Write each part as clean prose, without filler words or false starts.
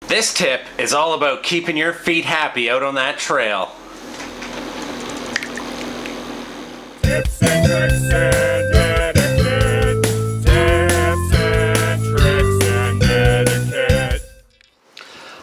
This tip is all about keeping your feet happy out on that trail. Tips and tricks and etiquette. Tips and tricks and etiquette.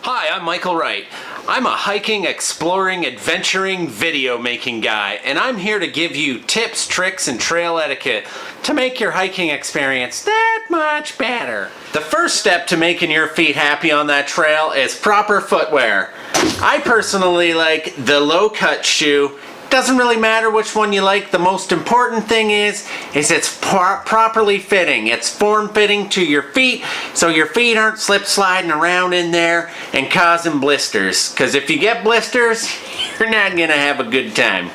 Hi, I'm Michael Wright. I'm a hiking, exploring, adventuring, video making guy, and I'm here to give you tips, tricks, and trail etiquette to make your hiking experience that much better. The first step to making your feet happy on that trail is proper footwear. I personally like the low-cut shoe. Doesn't really matter which one you like. The most important thing is it's properly fitting. It's form-fitting to your feet, so your feet aren't slip-sliding around in there and causing blisters. Because if you get blisters, you're not gonna have a good time.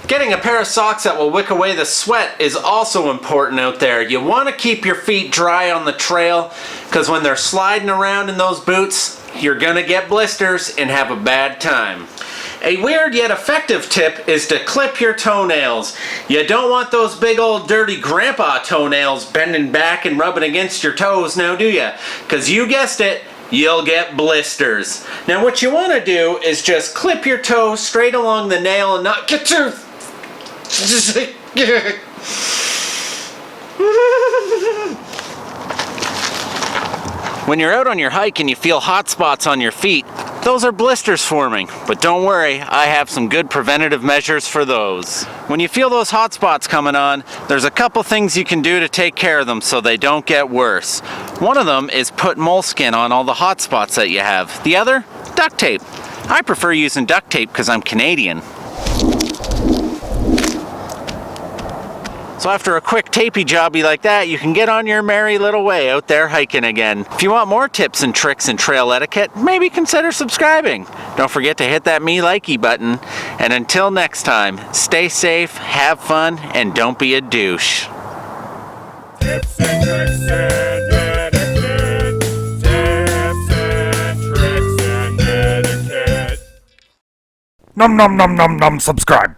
Getting a pair of socks that will wick away the sweat is also important out there. You want to keep your feet dry on the trail, because when they're sliding around in those boots, you're gonna get blisters and have a bad time. A weird yet effective tip is to clip your toenails. You don't want those big old dirty grandpa toenails bending back and rubbing against your toes now, do you? Because you guessed it, you'll get blisters. Now what you want to do is just clip your toe straight along the nail and not get too... When you're out on your hike and you feel hot spots on your feet, those are blisters forming. But don't worry, I have some good preventative measures for those. When you feel those hot spots coming on, there's a couple things you can do to take care of them so they don't get worse. One of them is put moleskin on all the hot spots that you have. The other, duct tape. I prefer using duct tape because I'm Canadian. So after a quick tapey jobby like that, you can get on your merry little way out there hiking again. If you want more tips and tricks and trail etiquette, maybe consider subscribing. Don't forget to hit that me likey button. And until next time, stay safe, have fun, and don't be a douche. Tips and tricks and etiquette. Tips and tricks and etiquette. Num num num num num subscribe.